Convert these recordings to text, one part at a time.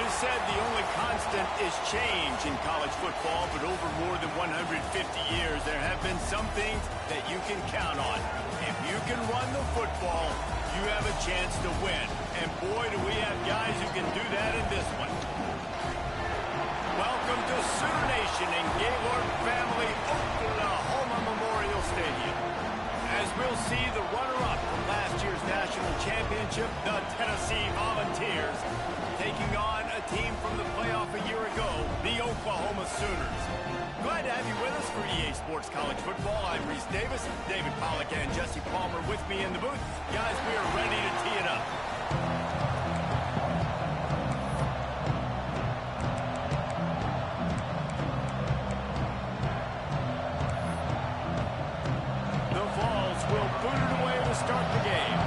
is said the only constant is change in college football, but over more than 150 years, there have been some things that you can count on. If you can run the football, you have a chance to win. And boy, do we have guys who can do that in this one. Welcome to Sooner Nation and Gaylord family Oklahoma Memorial Stadium. As we'll see the runner-up from last year's national championship, the Tennessee Volunteers, taking on a team from the playoff a year ago, the Oklahoma Sooners. Glad to have you with us for EA Sports College Football. I'm Reese Davis, David Pollack and Jesse Palmer with me in the booth. Guys, we are ready to tee it up. The Vols will boot it away to start the game.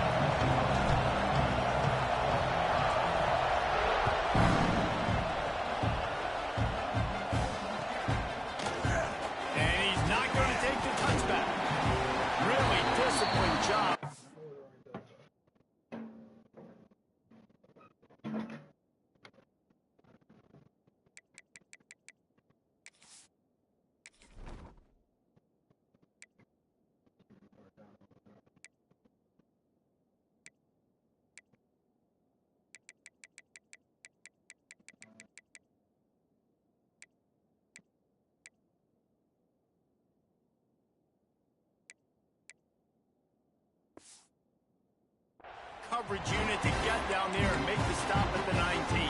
Coverage unit to get down there and make the stop at the 19.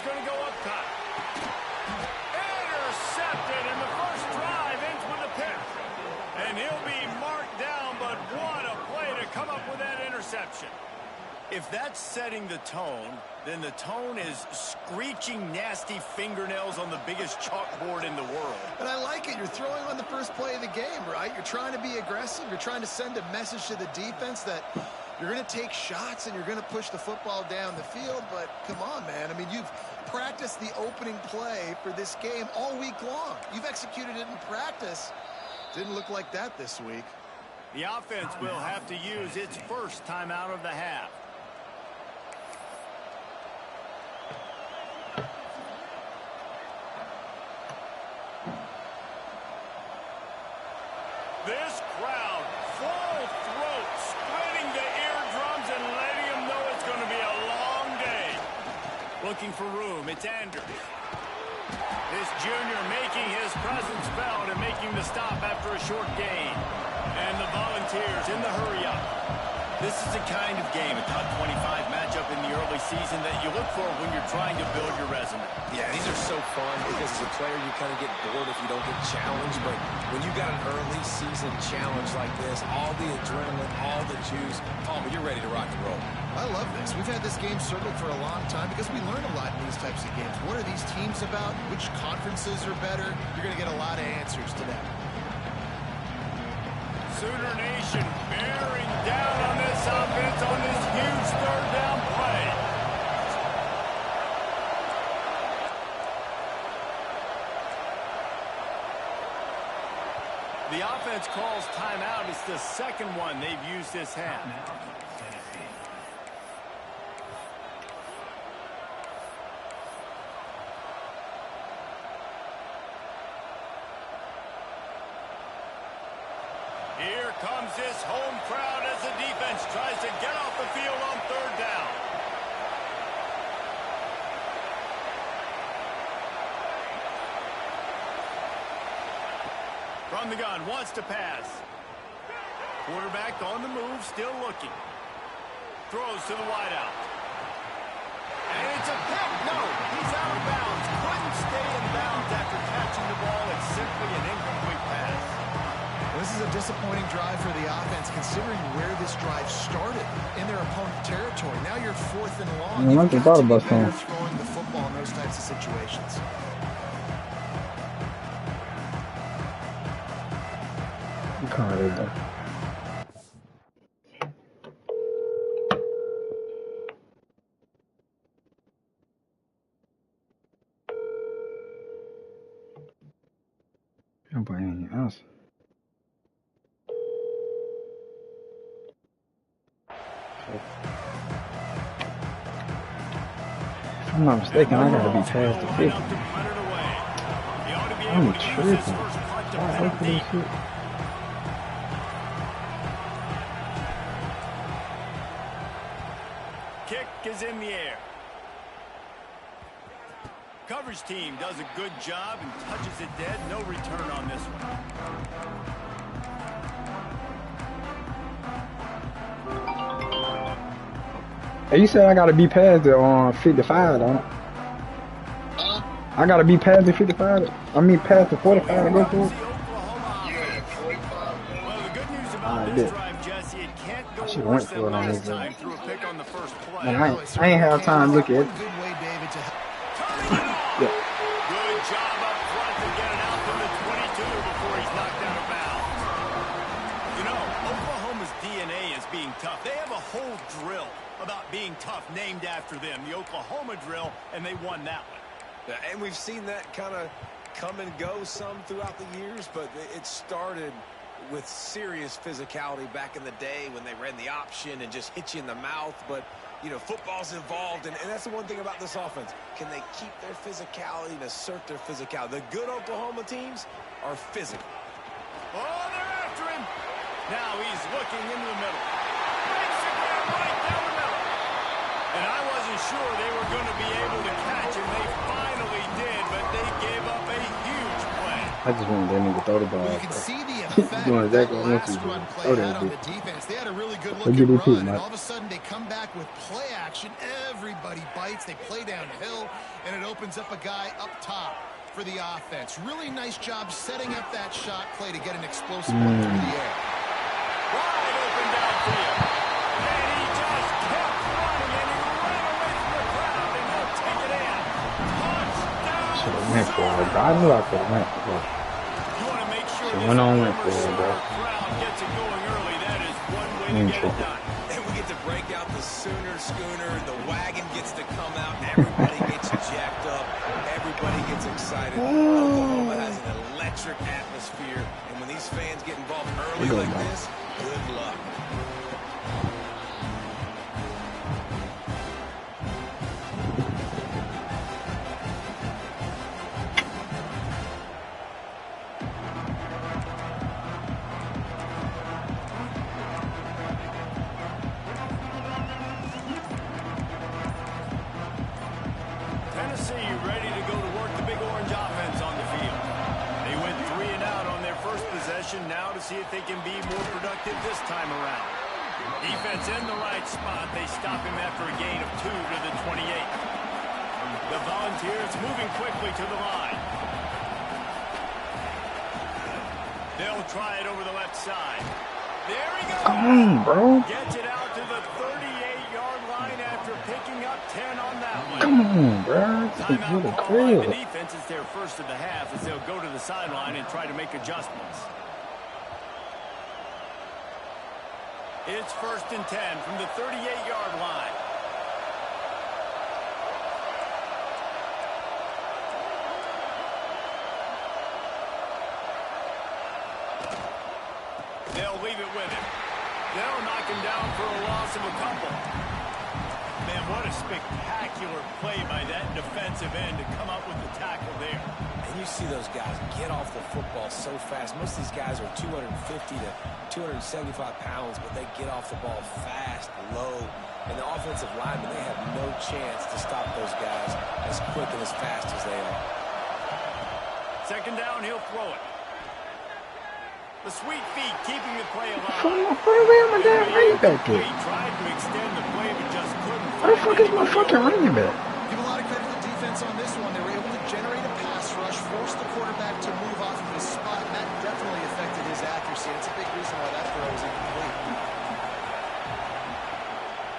Going to go up top. Intercepted, and the first drive ends with a pick. And he'll be marked down, but what a play to come up with that interception. If that's setting the tone, then the tone is screeching nasty fingernails on the biggest chalkboard in the world. And I like it. You're throwing on the first play of the game, right? You're trying to be aggressive. You're trying to send a message to the defense that you're going to take shots and you're going to push the football down the field. But come on, man. I mean, you've practiced the opening play for this game all week long. You've executed it in practice. Didn't look like that this week. The offense will have to use its first timeout of the half. This crowd, full throat, spreading the eardrums and letting them know it's going to be a long day. Looking for room, it's Anders. This junior making his presence felt and making the stop after a short gain. And the Volunteers in the hurry-up. This is the kind of game, a top 25 matchup in the early season that you look for when you're trying to build your resume. Yeah, these are so fun because as a player you kind of get bored if you don't get challenged. But when you got an early season challenge like this, all the adrenaline, all the juice, but you're ready to rock and roll. I love this. We've had this game circled for a long time because we learn a lot in these types of games. What are these teams about? Which conferences are better? You're going to get a lot of answers to that. Sooner Nation bearing down on this offense on this huge third down play. The offense calls timeout. It's the second one they've used this half. Here comes this home crowd as the defense tries to get off the field on third down. From the gun, wants to pass. Quarterback on the move, still looking. Throws to the wideout. And it's a pick. No, he's out of bounds. Couldn't stay in bounds after catching the ball. It's simply an incomplete pass. This is a disappointing drive for the offense, considering where this drive started in their opponent territory. Now you're fourth and long. You've got to be better throwing the football types of situations. If I'm not mistaken, I gotta be past the 50. I'm tripping. I hate this shit. Kick is in the air. Coverage team does a good job and touches it dead. No return on this one. Hey, you said I gotta be past the 55, don't I? I gotta be past the 55. I mean past the 45 to go for it. Yeah, 45. Well, the good news about this drive, Jesse, it can't go worse than last time through a pick on the first play. Man, I ain't have time to look at it. Good way, David, to good job up front to get it out from the 22 before he's knocked out of bounds. You know, Oklahoma's DNA is being tough. They have a whole drill about being tough named after them, the Oklahoma drill, and they won that one. Yeah, and we've seen that kind of come and go some throughout the years, but it started with serious physicality back in the day when they ran the option and just hit you in the mouth. But, you know, football's evolved, and that's the one thing about this offense. Can they keep their physicality and assert their physicality? The good Oklahoma teams are physical. Oh, they're after him. Now he's looking into the middle. Breaks it down right down the middle. And I wasn't sure they were going to be able to catch him. They finally did, but they gave up a huge play. I just wanted that nigga throw the ball. Well, you can see the effect doing that exactly last run play had on the defense. They had a really good looking run, and all of a sudden they come back with play action. Everybody bites. They play downhill, and it opens up a guy up top for the offense. Really nice job setting up that shot play to get an explosive one through the air. Wide open downfield. And he just kept running, and he ran away from the crowd, and he'll take it in. Touchdown. Should have went for it. I knew I could have went for it. You want to make sure Went on went for it, bro. crowd gets it going early. That is one way to get it done. And we get to break out the Sooner schooner. The wagon gets to come out. Everybody gets jacked up. Everybody gets excited. Oklahoma has an electric atmosphere. And when these fans get involved early like this, good luck. Tennessee ready to go to work the Big Orange offense on the field. They went 3 and out on their first possession now to see if they can be more productive this time around. Defense in the right spot. They stop him after a gain of 2 to the 28. The Volunteers moving quickly to the line. They'll try it over the left side. There he goes. Come on, bro. Gets it out to the 38-yard line after picking up 10 on that one. Come on, bro. This is Timeout really call by the crazy. defense is their first of the half as they'll go to the sideline and try to make adjustments. It's 1st and 10 from the 38-yard line. They'll leave it with him. They'll knock him down for a loss of a couple. Man, what a spectacular play by that defensive end to come up with the tackle there. And you see those guys get off the football so fast. Most of these guys are 250 to 275 pounds, but they get off the ball fast, low. And the offensive linemen, they have no chance to stop those guys as quick and as fast as they are. 2nd down, he'll throw it. The sweet feet keeping the play alive. Where my damn running back He at? tried to extend the play, but just couldn't. Where the fuck is my fucking running back? Give a lot of credit to the defense on this one. They were able to generate a pass rush, force the quarterback to move off of his spot, and that definitely affected his accuracy. It's a big reason why that throw was incomplete.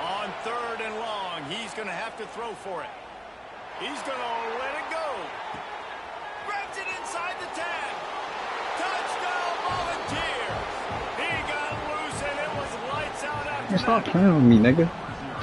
On 3rd and long, he's going to have to throw for it. He's going to let it go. Grabs it inside the 10. Touchdown Volunteers. He got loose and it was lights out after that. Stop playing with me, nigga.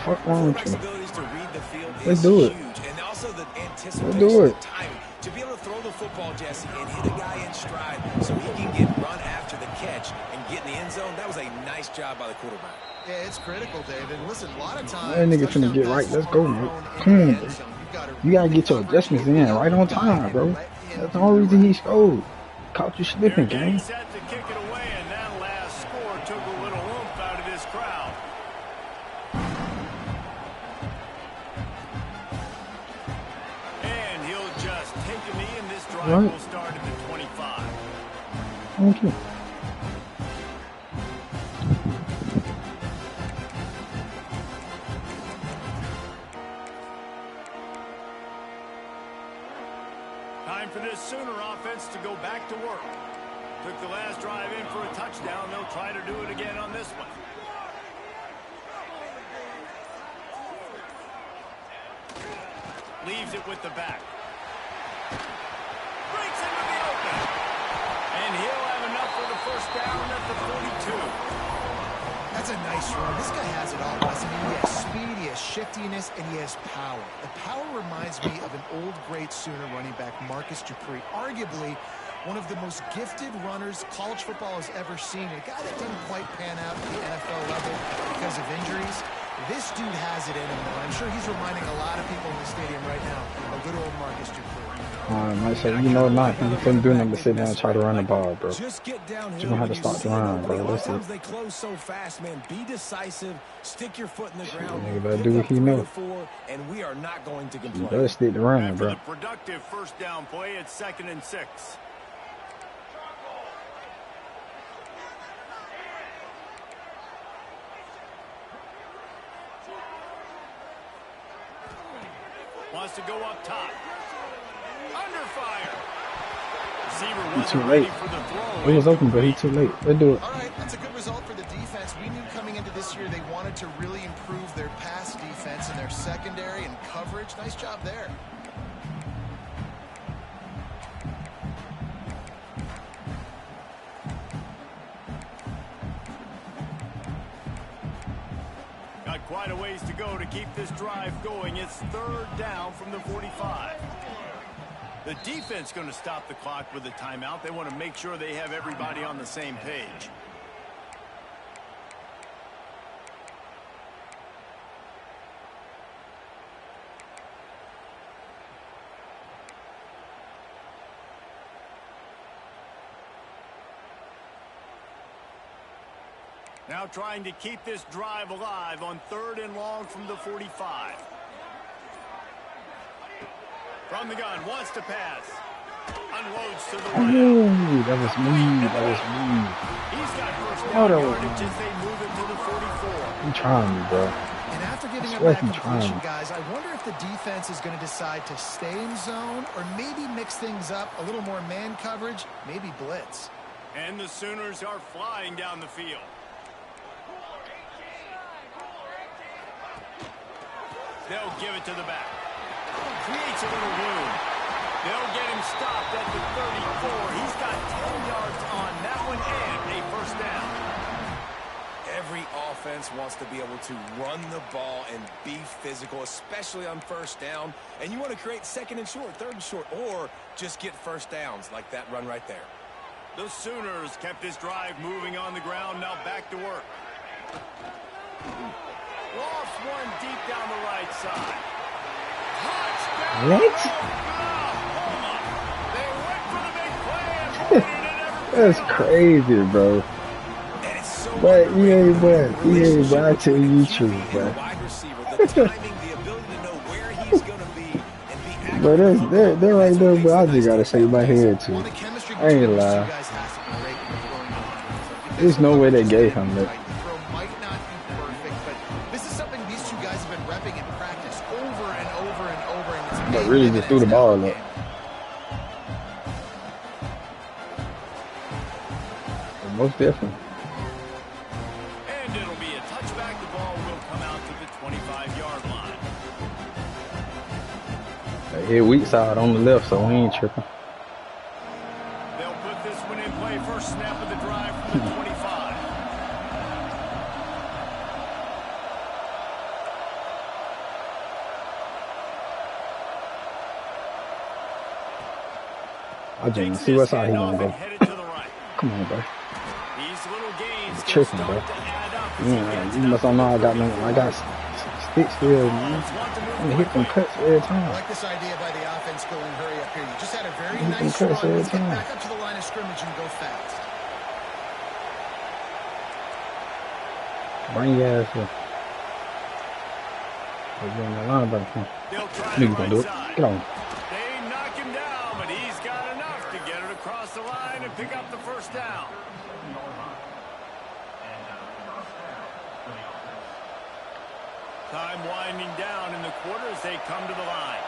Fuck wrong with you? To read the field Let's is do it. huge. And also the Let's anticipation, do the it. timing. To be able to throw the football, Jesse, and hit a guy in stride so he can get run after the catch and get in the end zone, that was a nice job by the quarterback. Yeah, it's critical, David. Listen, a lot of times... That nigga finna get right. Let's go, man. Come on, bro. You gotta get your adjustments in right on time, bro. That's the only reason he scored. Caught you slipping, gang. Set to kick it away, and that last score took a little oomph out of this crowd. And he'll just take a knee, and this drive will start at the 25. Thank you. Time for this Sooner offense to go back to work. Took the last drive in for a touchdown. They'll try to do it again on this one. Leaves it with the back. Breaks into the open. And he'll have enough for the first down at the 42. That's a nice run. This guy has it all, Wes. I mean, he has speed, he has shiftiness, and he has power. The power reminds me of an old great Sooner running back, Marcus Dupree. Arguably one of the most gifted runners college football has ever seen. A guy that didn't quite pan out at the NFL level because of injuries. This dude has it in him, though. I'm sure he's reminding a lot of people in the stadium right now of good old Marcus Dupree. Might say, you know, not. He couldn't do nothing but sit down and try to run the ball, bro. Just get downhill. You don't have to stop the run, bro. That's it. They close so fast, man. Be decisive. Stick your foot in the ground. Nigga better do what he know. And we are not going to complain. You better stick the run, bro. The productive first down play at 2nd and 6. Wants to go up top. Under fire. Receiver He's too wasn't late. ready for the throw. It was open, but he's too late. Let's do it. All right, that's a good result for the defense. We knew coming into this year they wanted to really improve their pass defense and their secondary and coverage. Nice job there. Got quite a ways to go to keep this drive going. It's 3rd down from the 45. The defense going to stop the clock with a timeout. They want to make sure they have everybody on the same page. Now trying to keep this drive alive on 3rd and long from the 45. From the gun, wants to pass. Unloads to the right. Ooh, that was me. That was me. He's got first down Auto. yardage as they move it to the 44. He trying me, bro. And after giving up swear that he completion, trying. guys, I wonder if the defense is going to decide to stay in zone or maybe mix things up, a little more man coverage, maybe blitz. And the Sooners are flying down the field. They'll give it to the back. Creates a little room. They'll get him stopped at the 34. He's got 10 yards on that one and a first down. Every offense wants to be able to run the ball and be physical, especially on first down. And you want to create 2nd and short, 3rd and short, or just get first downs like that run right there. The Sooners kept this drive moving on the ground. Now back to work. Lost one deep down the right side. Touchdown. What? They went for the big play and pointed it That's crazy, bro. And it's so But he ain't, but I tell you the truth, bro. wide receiver, the timing, the ability to know where he's going to be and be accurate. But they're right there, but I just gotta shake my head too. Well, the chemistry I ain't between these two lie. guys has to be great when they're going on. There's no way they gave him that. The throw might not be perfect, but this is something these two guys have been repping in practice over and over and over. And it's But paid really just threw the dividends ball now. up. Most definitely. And it'll be a touchback. The ball will come out to the 25-yard line. Hit weak side on the left, so we ain't tripping. They'll put this one in play. First snap of the drive from the 25. I just see what side he gonna go. Come on, bro. These little gains Tripping, bro. Yeah, you must not know I got sticks still, man. I'm gonna hit them cuts every time. I like this idea by the offense going hurry up here. You just had a very nice run. Let's get back up to the line of scrimmage and go fast. Bring your ass here. We're getting the line back here. Nigga gonna do it. Get on. They knock him down, but he's got enough to get it across the line and pick up the first down. Time winding down in the quarter as they come to the line.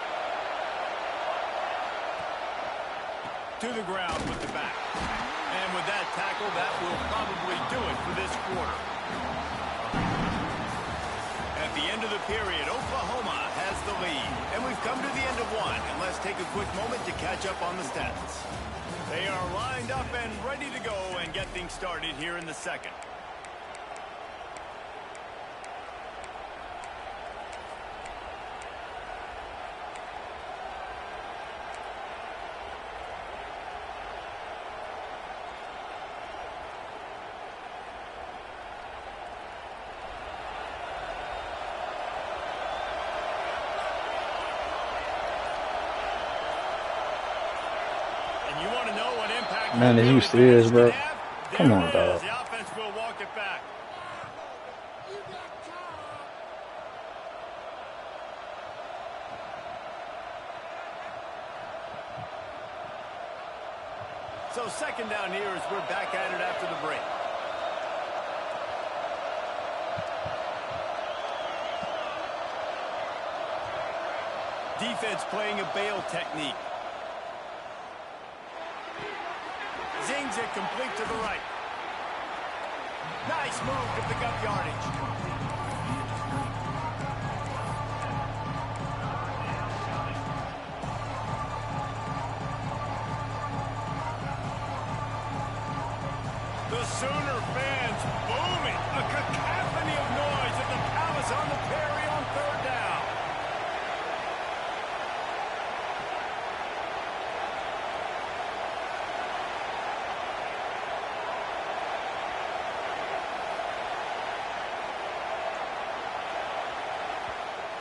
To the ground with the back. And with that tackle, that will probably do it for this quarter. At the end of the period, Oklahoma has the lead. And we've come to the end of one. And let's take a quick moment to catch up on the stats. They are lined up and ready to go and get things started here in the second. Man, is you serious, bro? Come on, dog. The offense will walk it back. So second down here as we're back at it after the break. Defense playing a bail technique. Zings it complete to the right. Nice move to pick up yardage. The Sooner fans booming. A cacophony of noise at the Palace on the Perry on third down.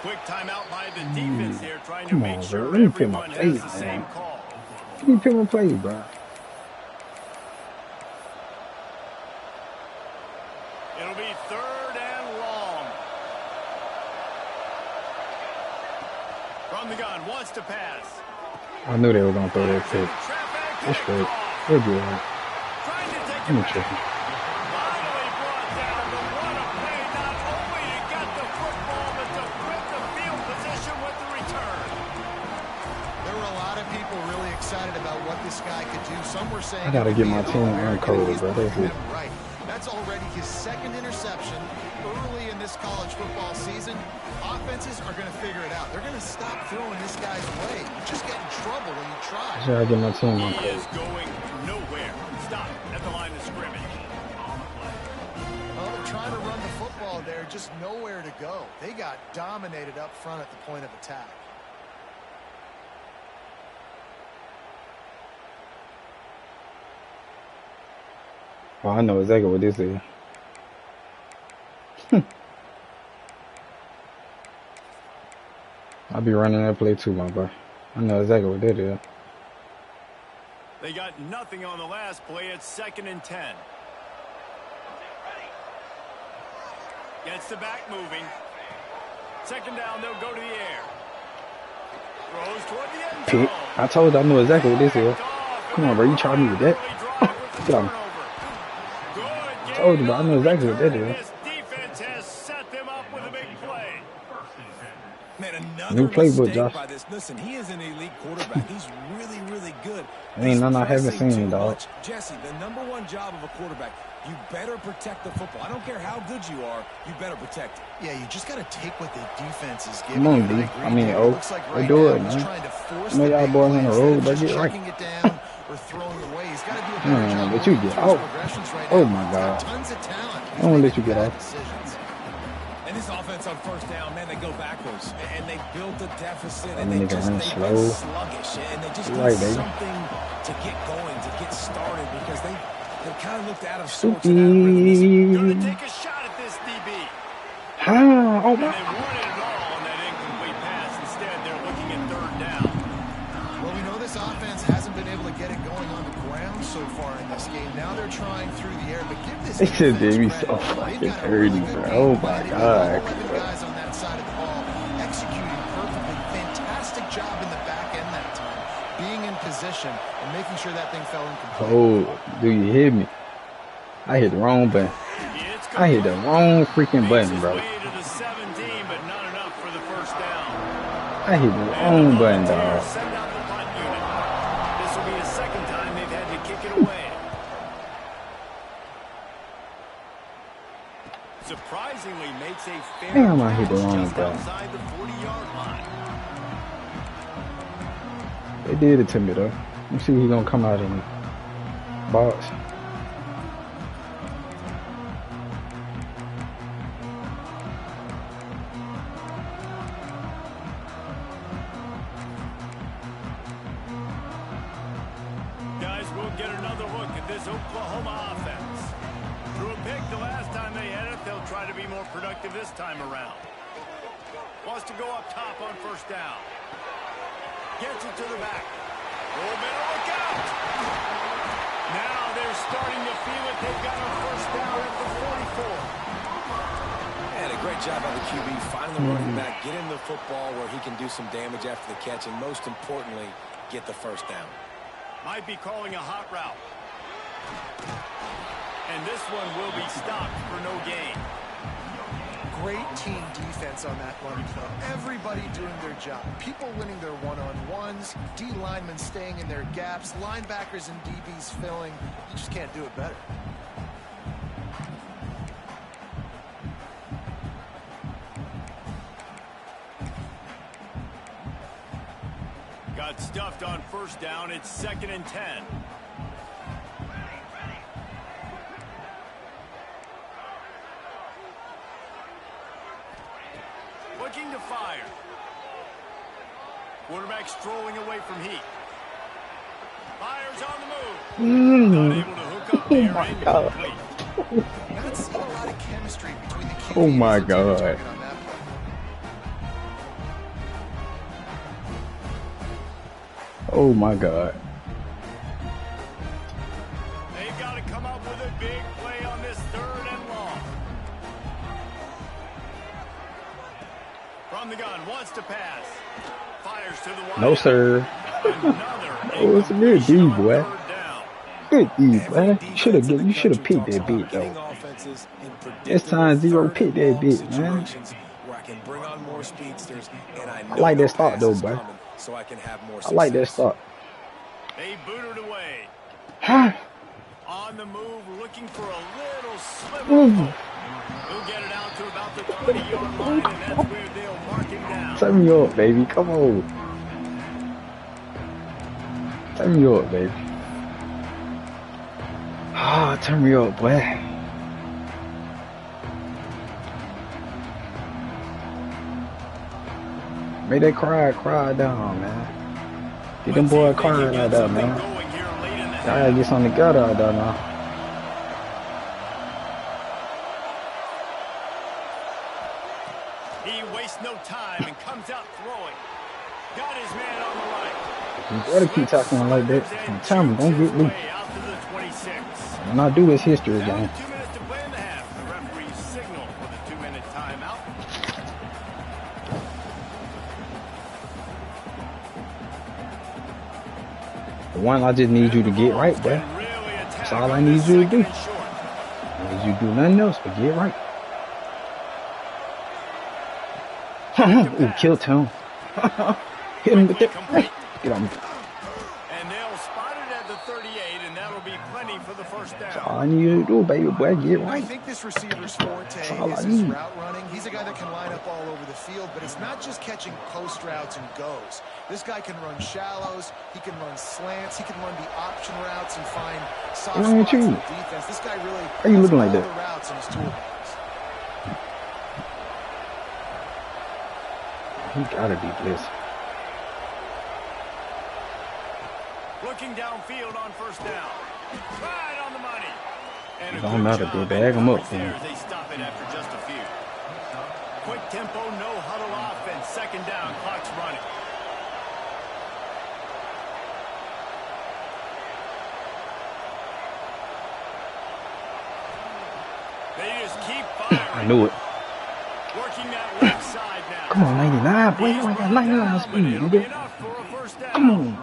Quick timeout by the defense here, trying to make sure everyone has the same call. Let me pick my play, bro. It'll be third and long. From the gun, wants to pass. I knew they were gonna throw that pick. That's straight. They'll be alright. I'm gonna check it. This guy could do. Some were saying I gotta get my team uncoded, bro. Right. That's already his second interception early in this college football season. Offenses are going to figure it out. They're going to stop throwing this guy's way. You just get in trouble when you try. I gotta get my team uncoded. He is going nowhere. Stop at the line of scrimmage. Well, they're trying to run the football there, just nowhere to go. They got dominated up front at the point of attack. Oh, I know exactly what this is. I'll be running that play too, my boy. I know exactly what that is. They got nothing on the last play. It's 2nd and 10. Gets the back moving. Second down, they'll go to the air. Throws toward the end zone. I told you I knew exactly what this is. Come on, bro. You charge me with that? Get on. I told you, bro. I know exactly what that is. This defense has set them up with a big play. Man, New playbook, Josh. By this. Listen, he is an elite quarterback. He's really, really good. Ain't none I haven't seen, dog. Jesse, the #1 job of a quarterback, you better protect the football. I don't care how good you are, you better protect it. Yeah, you just got to take what the defense is Come giving on, you. D. I mean, they do it, man. You know y'all boys on the road, they get right. It down or throwing away. He's got to do a better job. Let you get out. Oh my God. Tons of talent. I don't let you get out. And this offense on first down, man, they go backwards. And they built a deficit. I And mean, they they just run they slow. run sluggish. And they just need something to get going, to get started. Because they kind of looked out of sorts in that rhythm. Going to take a shot at this DB. Oh, And my. they wanted it all on that incomplete pass. Instead, they're looking at 3rd down. Well, we know this offense hasn't been able to get it going on the ground so far in this game. Now they're trying through the air, but give this They said defense they be credit. so They've fucking got a really dirty, good bro. game Oh, my plan. God. 11 guys on that side of the ball, executing perfectly. Fantastic job in the back end that time, being in position and making sure that thing fell incomplete. Oh, do you hear me? I hit the wrong button. I hit the wrong freaking button, bro. I hit the wrong button, dog. This will be the 2nd time they've had to kick it away. Surprisingly makes a fair Damn, I hit the catch wrong just button. outside the 40-yard line. They did it to me, though. Let me see if he's going to come out in the box. Guys, we'll get another look at this Oklahoma offense. Threw a pick the last time they had it. They'll try to be more productive this time around. Wants to go up top on 1st down. Gets it to the back. Oh, better look out. Now they're starting to feel it. They've got a 1st down at the 44. And a great job by the QB finding the running back, get him the football where he can do some damage after the catch, and most importantly, get the 1st down. Might be calling a hot route. And this one will be stopped for no gain. Great team defense on that one play. Everybody doing their job. People winning their one-on-ones, D linemen staying in their gaps, linebackers and DBs filling. You just can't do it better. Got stuffed on 1st down. It's 2nd and 10. Looking to fire. Quarterback strolling away from heat. Fires on the move. Not able to hook up there. Oh my God. Not seeing a lot of chemistry between the QBs. Oh my God. Oh my God. They've got to come up with a big play on this 3rd and long. From the gun, wants to pass. Fires to the wide. No, sir. Oh, it's a good D, boy. Good D, man. You should have picked that bit, though. This time, Zero picked that bit, man. I like that start, though, boy. I like that start. They booted away. Huh? On the move, looking for a little sliver. He'll get it out to about the 20-yard line, and that's where they'll mark him down. Turn me up, baby. Come on. Turn me up, baby. Ah, turn me up, boy. Make that cry down, man. Get them boys crying out there, man. Y'all gotta get something together out there now. He wastes no time and comes out throwing. Got his man on the right. You gotta keep talking like that. I'm telling you, don't get loose. When I do, it's history again. 2 minutes to play in the half. The referee signal for the 2-minute timeout. The one I just need you to get right, boy. That's all I need you to do. I need you to do nothing else but get right. Ooh, kill Tom. Hit him with it. Get on me. And they'll spot it at the 38, and that'll be plenty for the first down. That's all I need you to do, baby boy. Get right. I think this receiver's forte is his route running. He's a guy that can line up all over the field, but it's not just catching post routes and goes. This guy can run shallows, he can run slants, he can run the option routes and find soft spots in the defense. This guy really How you looking like that? the routes in his toolbox. He gotta be blessed. Looking downfield on first down. Right on the money. And It don't matter, they bag him up. They stop it after just a few. Quick tempo, no huddle offense. Second down, clock's running. They just keep firing. I knew it. Working that left side now. Come on, 99, boy. You ain't got 99 speed, nigga. Come on.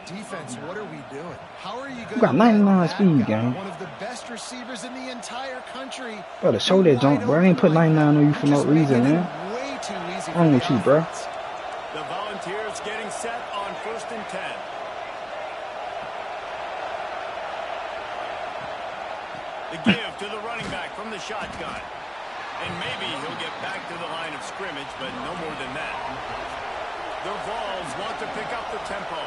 Defense, what are we doing? How are you going You got 99 speed, gang. One of the best receivers in the entire country. Better show that jump, bro. I ain't put 99 on you for no reason, man. Way too easy. What's wrong with you, bro? The Volunteers getting set on 1st and 10. The give to the running back from the shotgun. And maybe he'll get back to the line of scrimmage, but no more than that. The Vols want to pick up the tempo.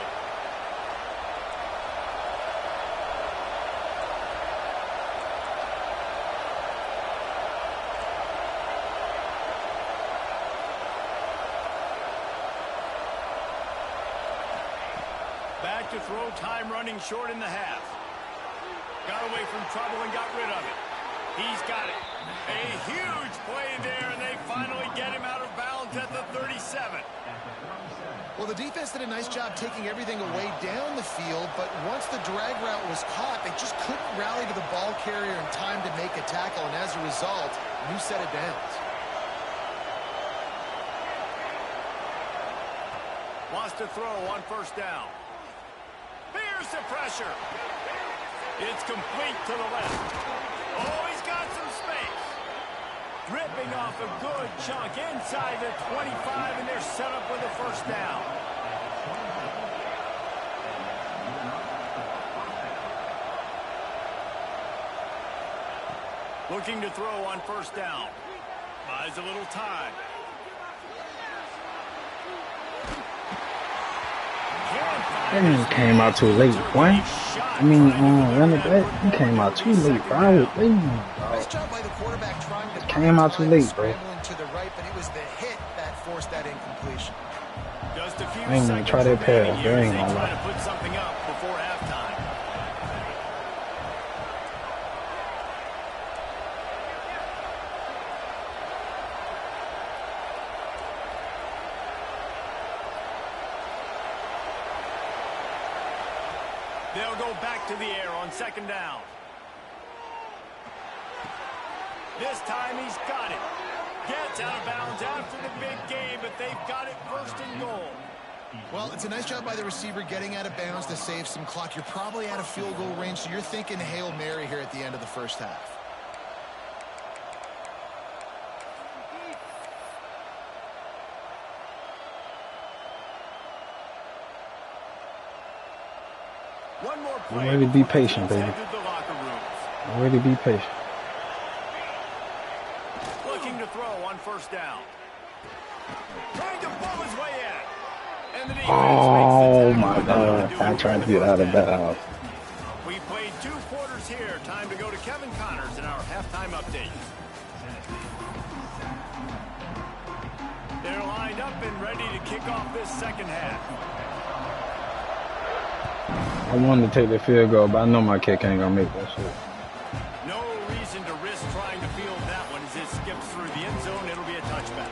Back to throw, time running short in the half. Got away from trouble and got rid of it. He's got it. A huge play there, and they finally get him out of bounds at the 37. Well, the defense did a nice job taking everything away down the field, but once the drag route was caught, they just couldn't rally to the ball carrier in time to make a tackle, and as a result, new set of downs. Wants to throw on first down. Fears the pressure. It's complete to the left. Oh, he's got some space. Ripping off a good chunk inside the 25, and they're set up with a first down. Looking to throw on first down. Buys a little time. That came out too late, boy. I mean, run it back. He came out too late, bro. I was waiting, Nice job by the quarterback trying to came out too late, bro. to the right, but it was the hit that forced that incompletion. Just a few I ain't gonna try that pass, bro. I ain't gonna try lie. to put something up before halftime. They'll go back to the air on second down. This time he's got it. Gets out of bounds after the big game, but they've got it first and goal. Well, it's a nice job by the receiver getting out of bounds to save some clock. You're probably out of field goal range, so you're thinking Hail Mary here at the end of the first half. One more I'm play. ready to be patient, baby. Head to the locker rooms. I'm ready to be patient. Looking to throw on first down. Trying to pull his way in. And the defense Oh makes the my tackle. God! I tried to get out of bounds. We played 2 quarters here. Time to go to Kevin Connors in our halftime update. They're lined up and ready to kick off this second half. I wanted to take the field goal, but I know my kick ain't gonna make that shit. No reason to risk trying to field that one as it skips through the end zone. It'll be a touchback.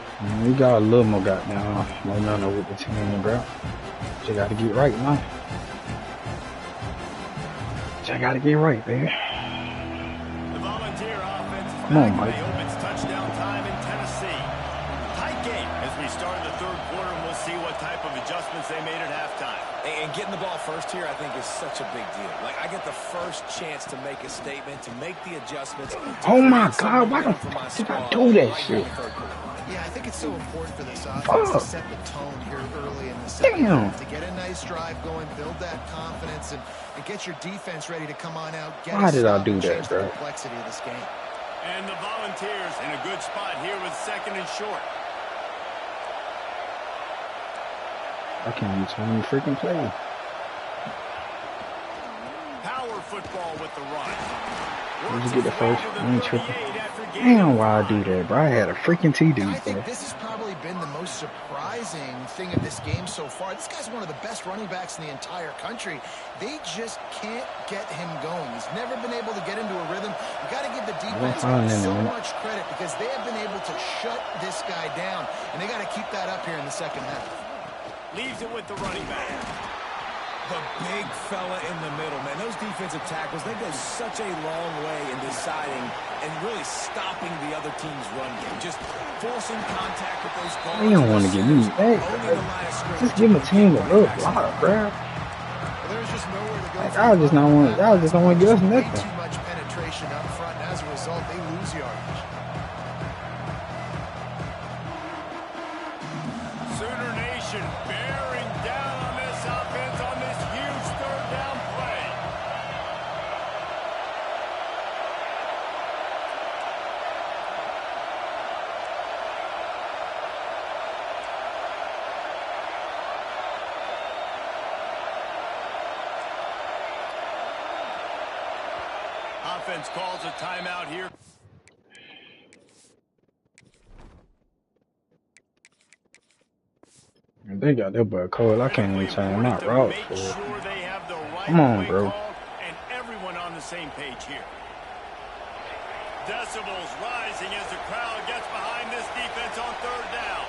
We got a little more goddamn momentum with the team, bro. You gotta get right now. You gotta get right, baby. The Volunteer offense is Come on, back. Mike. They open touchdown time in Tennessee. Tight game as we start the third quarter, and we'll see what type of adjustments they made at halftime. And getting the ball first here, I think, is such a big deal. Like, I get the first chance to make a statement, to make the adjustments. Oh my God, why the fuck did I do that shit? Yeah, I think it's so important for this offense to set the tone here early in the second half, to get a nice drive going, build that confidence, and get your defense ready to come on out. Why did I do that, bro? The complexity of this game. And the Volunteers in a good spot here with 2nd and short. I can't use 20 freaking plays. Power football with the run. Did you get the first? I ain't tripping. Damn, why I do that, bro? I had a freaking TD, I think bro. this has probably been the most surprising thing of this game so far. This guy's one of the best running backs in the entire country. They just can't get him going. He's never been able to get into a rhythm. You got to give the defense so much credit because they have been able to shut this guy down, and they got to keep that up here in the second half. Leaves it with the running back. The big fella in the middle, man. Those defensive tackles, they go such a long way in deciding and really stopping the other team's run game. Just forcing contact with those guards. They don't want to get me. Hey, just give my team a little block, bro. There's just nowhere to go. Like, I just don't want to give us nothing. Too much penetration up front, and as a result, they lose yardage. Sooner Nation bearing down on this offense on this huge 3rd down play. Offense calls a timeout here. They got that boy cold. I can't even change my route for it. Come on, bro. And everyone on the same page here. Decibels rising as the crowd gets behind this defense on 3rd down.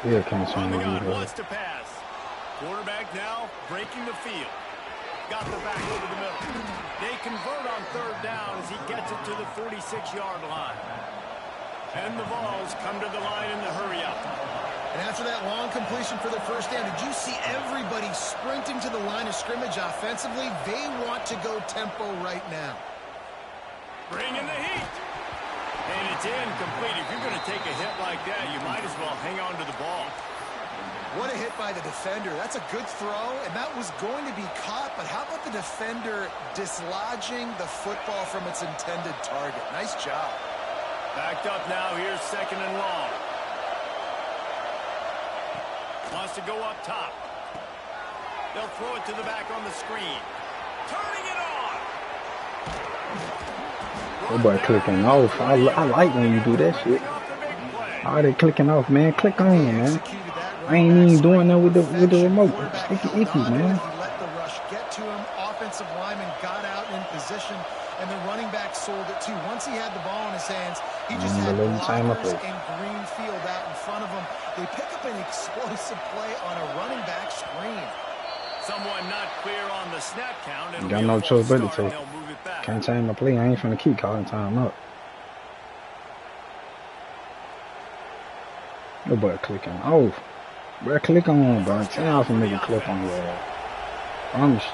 Still can't change On the gun, the wants to pass. Quarterback now breaking the field. Got the back over the middle. They convert on 3rd down as he gets it to the 46-yard line. And the Vols come to the line in the hurry-up. And after that long completion for their first down, did you see everybody sprinting to the line of scrimmage offensively? They want to go tempo right now. Bring in the heat. And it's incomplete. If you're going to take a hit like that, you might as well hang on to the ball. What a hit by the defender. That's a good throw, and that was going to be caught, but how about the defender dislodging the football from its intended target? Nice job. Backed up now. Here's 2nd and long. Wants to go up top. They'll throw it to the back on the screen. Turning it on. That boy clicking off. I like when you do that shit. All they clicking off, man. Click on, man. I ain't even doing that with the remote. Sticky icky, man. He let the rush get to him. Offensive lineman got out in position, and the running back sold it too. Once he had the ball in his hands, he just had blockers and green field out in front of him. They pick up an explosive play on a running back screen. Someone not clear on the snap count. You got no choice but to take. Can't change my play. I ain't finna keep calling time up. No boy clicking off. Bro, click on, bro. Tell y'all some nigga click on your ass. Promise.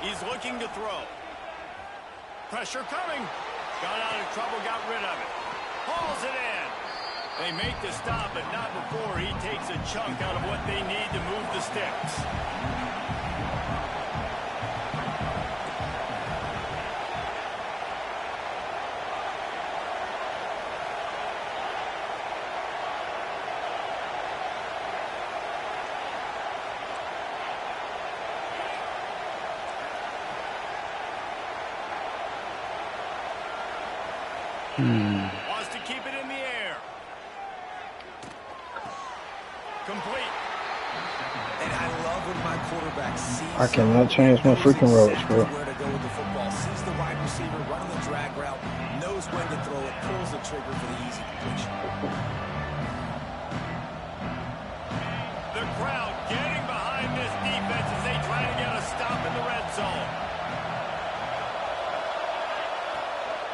He's looking to throw. Pressure coming. Got out of trouble, got rid of it. Hauls it in. They make the stop, but not before he takes a chunk out of what they need to move the sticks. Wants to keep it in the air. Complete. And I love when my quarterback sees. I cannot change my freaking routes, bro. Where to go with the football. Sees the wide receiver running the drag route. Knows knows when to throw it, pulls the trigger for the easy completion. The crowd getting behind this defense as they try to get a stop in the red zone.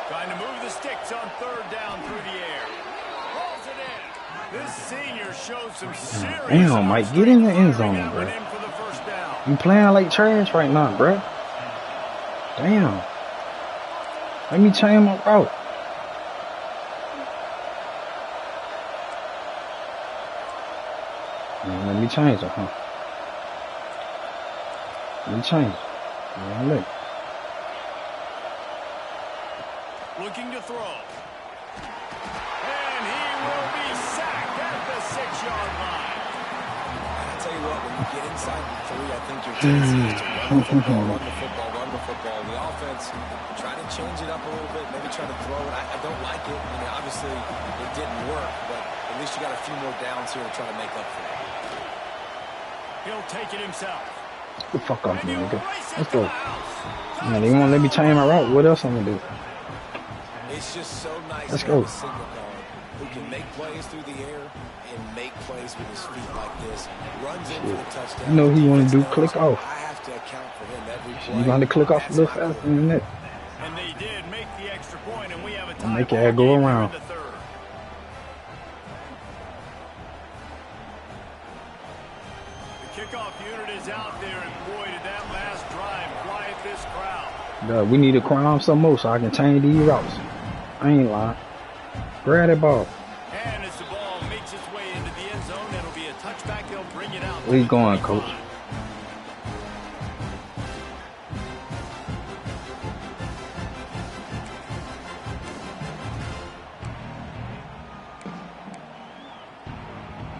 Trying to move the sticks on third down through the air. Rolls it in. This senior shows some serious. Damn, Mike, get in the end zone, bro. You playing like trash right now, bro. Damn. Let me change my route. Let me change it, huh? Let me change it. Yeah, look. Looking to throw. And he will be sacked at the 6-yard line. I'll tell you what, when you get inside the 3, I think your tendency is to run the football, run the football, run the football. The offense, try to change it up a little bit, maybe try to throw it. I don't like it. I mean, obviously, it didn't work, but at least you got a few more downs here to try to make up for it. He'll take it himself. Get the fuck off me, nigga. Let's go. Man, they won't let me change my route. What else I'm gonna do? It's just so nice Let's to go. have a signal guard who can make plays through the air and make plays with his feet like this. Runs in for the touchdown. You know he want to do click off. I have to account for him every play. You going to click off a little faster than that. And they did make the extra point, and we have a tie. Make it go around. The kickoff unit is out there, and boy, did that last drive quiet this crowd. We need to crime some more so I can change these routes. I ain't lying. Grab that ball. And as the ball makes its way into the end zone, it'll be a touchback. They'll bring it out. Where you going, coach?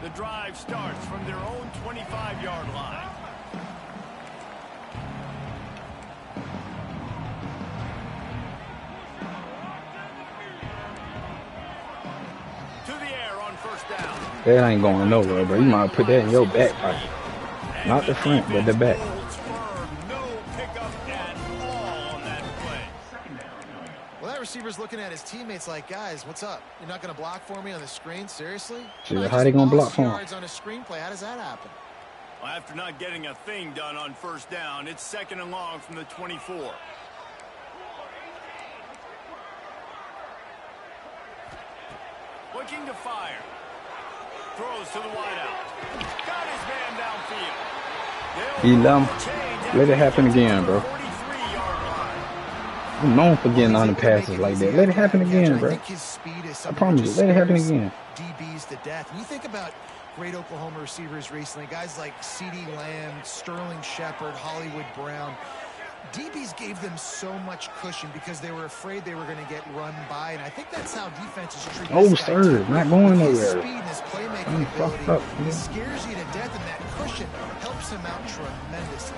The drive starts from their own 25-yard line. To the air on first down. That ain't going nowhere, bro. You might put that in your back pocket. Not the front, but the back. No pickup at all on that play. Well, that receiver's looking at his teammates like, guys, what's up? You're not going to block for me on the screen? Seriously? Yeah, how they going to block for him? Yards on a screenplay. How does that happen? Well, after not getting a thing done on first down, it's 2nd and long from the 24. Looking to fire. Throws to the wideout. Got his man downfield. He let it happen again, bro. I'm known for getting on the passes like that. Let it happen again, bro. I promise you, let it happen again. DBs to death. When you think about great Oklahoma receivers recently, guys like CeeDee Lamb, Sterling Shepard, Hollywood Brown, DBs gave them so much cushion because they were afraid they were going to get run by, and I think that's how defenses treat Oh, this guy, sir, not going his nowhere. speed and his playmaking ability, fucked up, he scares you to death, and that cushion helps him out tremendously.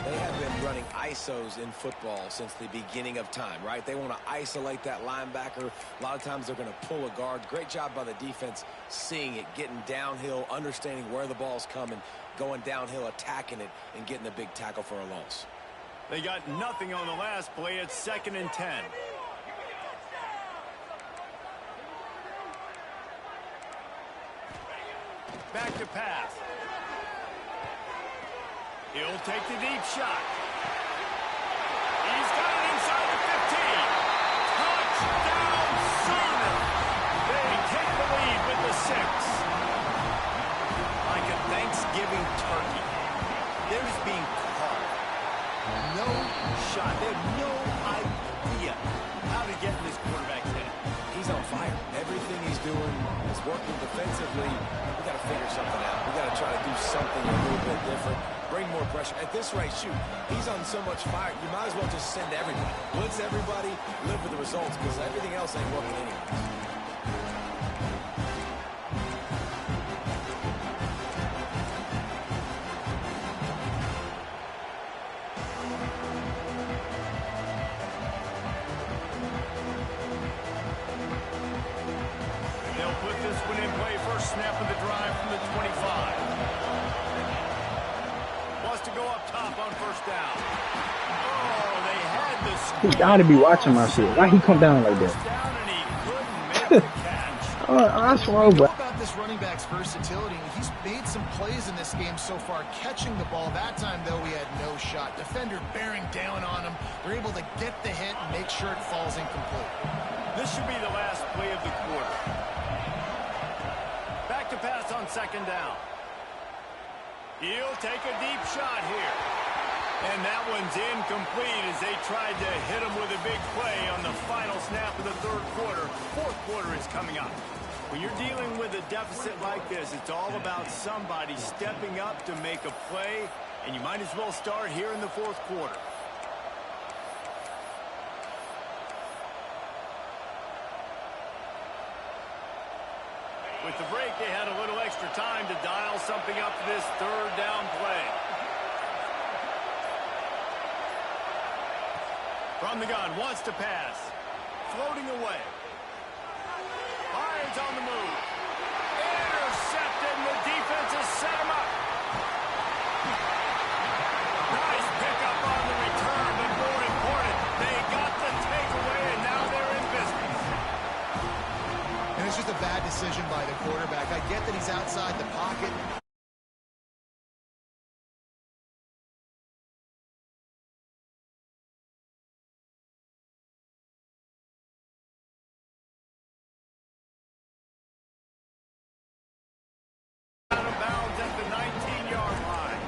They have been running ISOs in football since the beginning of time, right? They want to isolate that linebacker. A lot of times they're going to pull a guard. Great job by the defense seeing it, getting downhill, understanding where the ball's coming, going downhill, attacking it, and getting the big tackle for a loss. They got nothing on the last play. It's 2nd and 10. Back to pass. He'll take the deep shot. He's got it inside the 15. Touchdown, Sooner. They take the lead with the 6. Like a Thanksgiving turkey. They're just being carved. No shot. They have no idea how to get in this quarterback's head. He's on fire. Everything he's doing is working defensively. We got to figure something out. We got to try to do something a little bit different. Bring more pressure. At this rate, shoot, he's on so much fire, you might as well just send everybody. Blitz everybody, live with the results, because everything else ain't working anyways. They'll put this one in play. First snap of the drive from the 25. Wants to go up top on first down. He gotta be watching my shit. Why he come down like that? I swear, bro. About this running back's versatility, he's made some plays in this game so far, catching the ball. That time, though, he had no shot. Defender bearing down on him. They're able to get the hit and make sure it falls incomplete. This should be the last play of the quarter. Back to pass on second down. He'll take a deep shot here. And that one's incomplete as they tried to hit him with a big play on the final snap of the third quarter. Fourth quarter is coming up. When you're dealing with a deficit like this, it's all about somebody stepping up to make a play, and you might as well start here in the fourth quarter. With the break, they had a little extra time to dial something up for this third down play. From the gun, wants to pass. Floating away. Fires on the move. Intercepted, and the defense has set him up. Nice pickup on the return, but more important, they got the takeaway, and now they're in business. And it's just a bad decision by the quarterback. I get that he's outside the pocket. Out of bounds at the 19-yard line.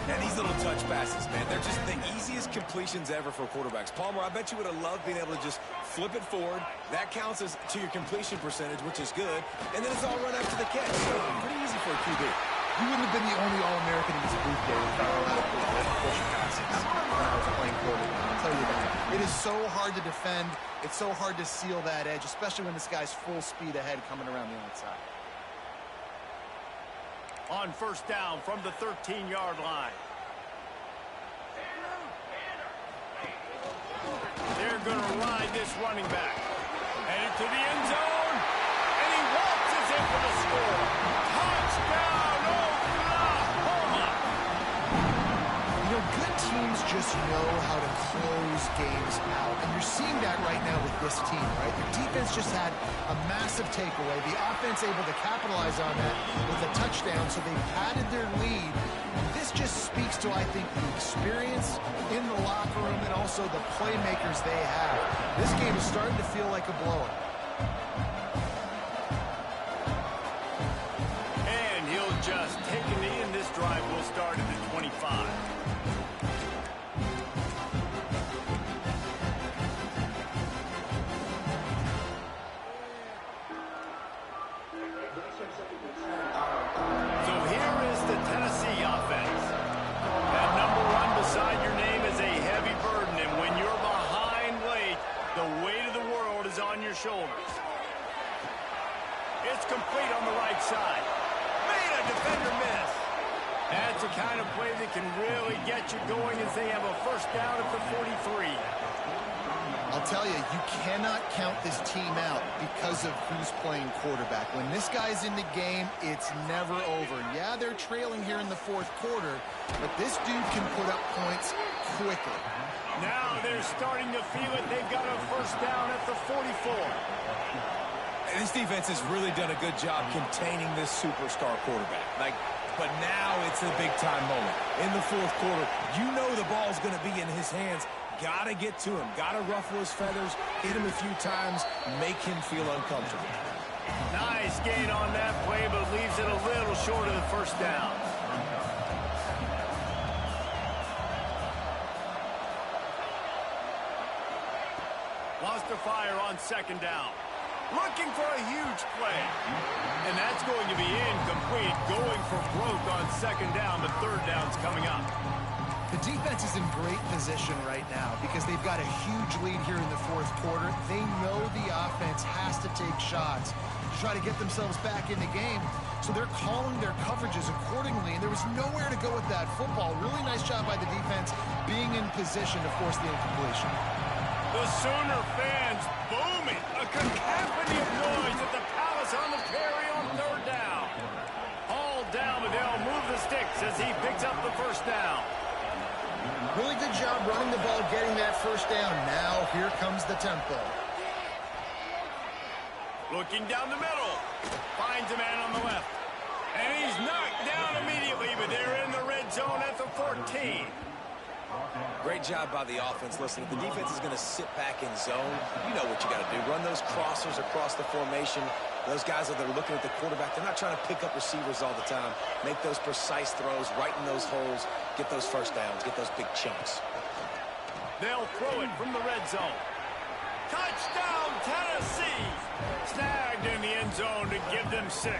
And these little touch passes, man, they're just the easiest completions ever for quarterbacks. Palmer, I bet you would have loved being able to just flip it forward. That counts as to your completion percentage, which is good. And then it's all run after the catch. So pretty easy for a QB. You wouldn't have been the only All-American in this booth day if I were allowed to push passes when I was playing quarterback. I'll tell you that. It is so hard to defend. It's so hard to seal that edge, especially when this guy's full speed ahead coming around the outside. On first down from the 13-yard line. They're going to ride this running back. Headed to the end zone. And he waltzes in for the score. Touchdown, Oklahoma! You know, good teams just know how to close games out. And you're seeing that right now with this team, right? The defense just had a massive takeaway. The offense able to capitalize on that with a touchdown, so they padded their lead. This just speaks to, I think, the experience in the locker room and also the playmakers they have. This game is starting to feel like a blowout. And he'll just take a knee, and this drive will start at the 25. So here is the Tennessee offense. That number 1 beside your name is a heavy burden, and when you're behind late, the weight of the world is on your shoulders. It's complete on the right side. Made a defender miss. That's the kind of play that can really get you going as they have a first down at the 43. I'll tell you, you cannot count this team out because of who's playing quarterback. When this guy's in the game, it's never over. Yeah, they're trailing here in the fourth quarter, but this dude can put up points quickly. Now they're starting to feel it. They've got a first down at the 44. And this defense has really done a good job containing this superstar quarterback. But now it's a big-time moment. In the fourth quarter, you know the ball's going to be in his hands. Got to get to him. Got to ruffle his feathers, hit him a few times, make him feel uncomfortable. Nice gain on that play, but leaves it a little short of the first down. Wants to fire on second down. Looking for a huge play. And that's going to be incomplete. Going for broke on second down, but third down's coming up. The defense is in great position right now because they've got a huge lead here in the fourth quarter. They know the offense has to take shots to try to get themselves back in the game. So they're calling their coverages accordingly, and there was nowhere to go with that football. Really nice job by the defense being in position to force the incompletion. The Sooner fans booming. A cacophony of noise at the Palace on the carry on third down. All down, but they'll move the sticks as he picks up the first down. Really good job running the ball, getting that first down. Now here comes the tempo. Looking down the middle. Finds a man on the left. And he's knocked down immediately, but they're in the red zone at the 14. Great job by the offense. Listen, if the defense is going to sit back in zone, you know what you got to do. Run those crossers across the formation. Those guys that are looking at the quarterback, they're not trying to pick up receivers all the time. Make those precise throws, right in those holes, get those first downs, get those big chunks. They'll throw it from the red zone. Touchdown, Tennessee! Snagged in the end zone to give them 6.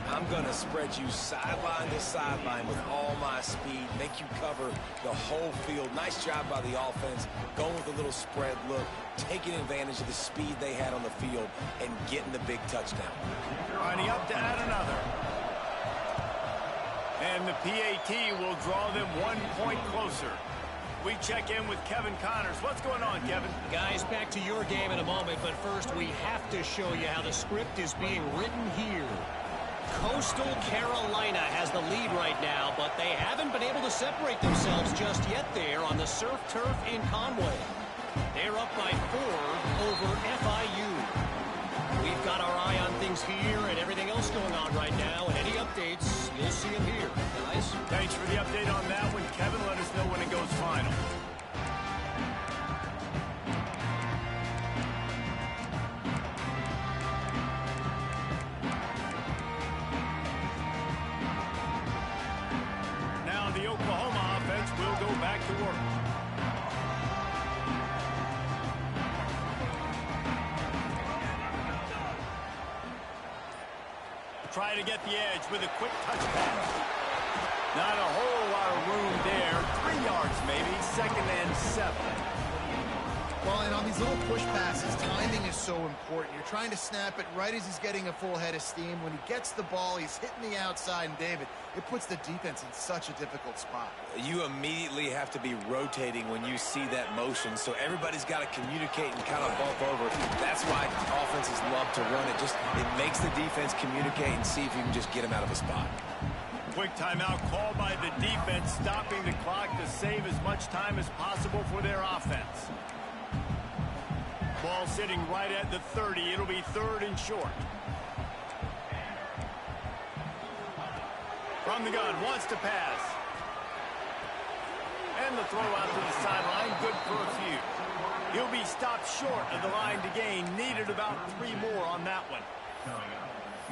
I'm going to spread you sideline to sideline with all my speed, make you cover the whole field. Nice job by the offense, going with a little spread look, taking advantage of the speed they had on the field, and getting the big touchdown. Lining up to add another. And the PAT will draw them 1 point closer. We check in with Kevin Connors. What's going on, Kevin? Guys, back to your game in a moment, but first we have to show you how the script is being written here. Coastal Carolina has the lead right now, but they haven't been able to separate themselves just yet there on the surf turf in Conway. They're up by 4 over FIU. We've got our eye on things here and everything else going on right now, and any updates, you'll see them here. Guys? Thanks for the update on that one, Kevin. Let us know when it goes final. The Oklahoma offense will go back to work. Try to get the edge with a quick touch pass. Not a whole lot of room there. 3 yards maybe. 2nd and 7. Well, and on these little push passes, timing is so important. You're trying to snap it right as he's getting a full head of steam. When he gets the ball, he's hitting the outside, and David, it puts the defense in such a difficult spot. You immediately have to be rotating when you see that motion, so everybody's got to communicate and kind of bump over. That's why offenses love to run it. It makes the defense communicate and see if you can just get him out of a spot. Quick timeout called by the defense, stopping the clock to save as much time as possible for their offense. Ball sitting right at the 30. It'll be 3rd and short. From the gun, wants to pass. And the throw out to the sideline, good for a few. He'll be stopped short of the line to gain. Needed about 3 more on that one.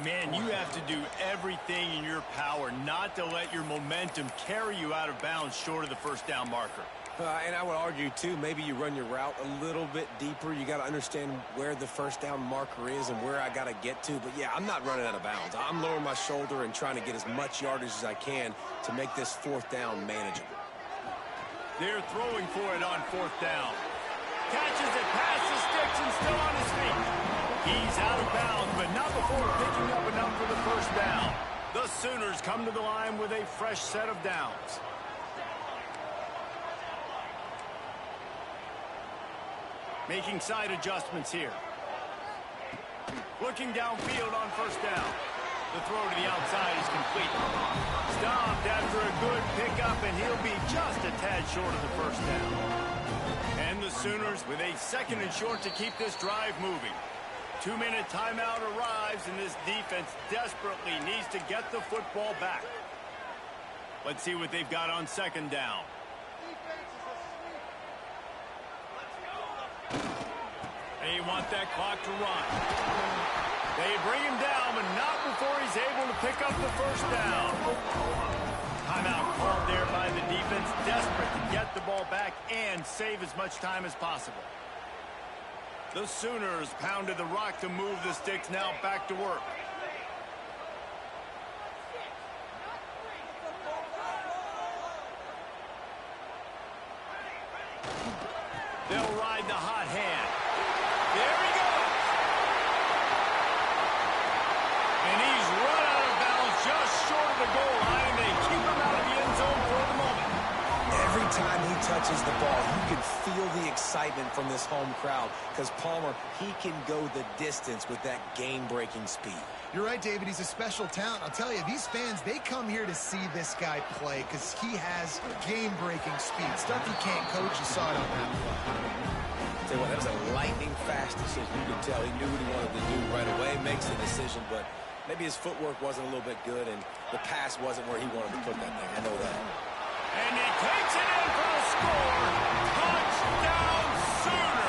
Man, you have to do everything in your power not to let your momentum carry you out of bounds short of the first down marker. And I would argue, too, maybe you run your route a little bit deeper. You got to understand where the first down marker is and where I got to get to. But, yeah, I'm not running out of bounds. I'm lowering my shoulder and trying to get as much yardage as I can to make this 4th down manageable. They're throwing for it on 4th down. Catches it past the sticks and still on his feet. He's out of bounds, but not before picking up enough for the first down. The Sooners come to the line with a fresh set of downs. Making side adjustments here. Looking downfield on first down. The throw to the outside is complete. Stopped after a good pickup, and he'll be just a tad short of the first down. And the Sooners with a 2nd and short to keep this drive moving. 2-minute timeout arrives, and this defense desperately needs to get the football back. Let's see what they've got on 2nd down. They want that clock to run. They bring him down, but not before he's able to pick up the first down. Timeout called there by the defense, desperate to get the ball back and save as much time as possible. The Sooners pounded the rock to move the sticks, now back to work. They'll ride the hot hand. There he goes. And he's run out of bounds just short of the goal line. They keep him out of the end zone for the moment. Every time he touches the ball, you can feel the excitement from this home crowd because Palmer, he can go the distance with that game-breaking speed. You're right, David. He's a special talent. I'll tell you, these fans, they come here to see this guy play because he has game-breaking speed. Stuff he can't coach. You saw it on that play. Tell you what, that was a lightning-fast decision. You could tell he knew what he wanted to do right away, makes the decision, but maybe his footwork wasn't a little bit good, and the pass wasn't where he wanted to put that thing. I know that. And he takes it in for the score. Touchdown Sooner.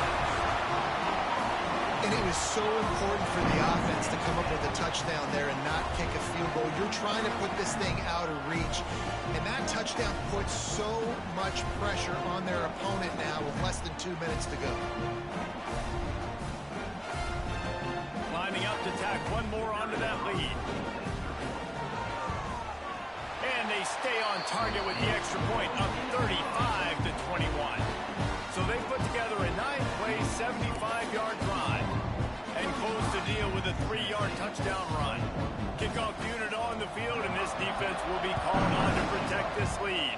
And it was so important for the offense to come up with a touchdown there and not kick a field goal. You're trying to put this thing out of reach. And that touchdown puts so much pressure on their opponent now with less than 2 minutes to go. Lining up to tack one more onto that lead. And they stay on target with the extra point, up 35-21. So they put together a 9-play, 75-yard drive and close the deal with a 3-yard touchdown run. Kickoff unit on the field, and this defense will be called on to protect this lead.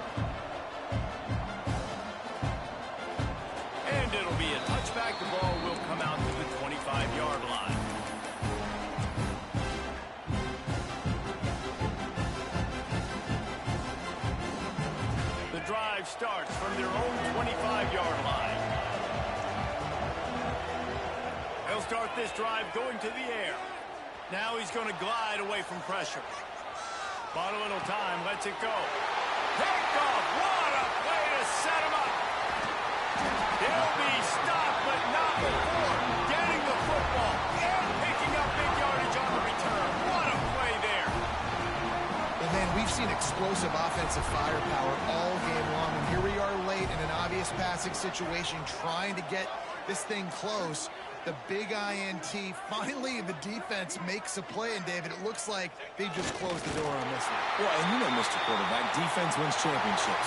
And it'll be a touchback. The ball will come out to the 25-yard line. The drive starts from their own 25-yard line. They'll start this drive going to the air. Now he's going to glide away from pressure. Bought a little time, lets it go. Picked off, what a play to set him up. He'll be stopped, but not before getting the football and picking up big yardage on the return. What a play there. Well, man, we've seen explosive offensive firepower all game long, and here we are late in an obvious passing situation trying to get this thing close. The big INT. Finally, the defense makes a play, and David, it looks like they just closed the door on this one. Well, and you know, Mr. Quarterback, defense wins championships.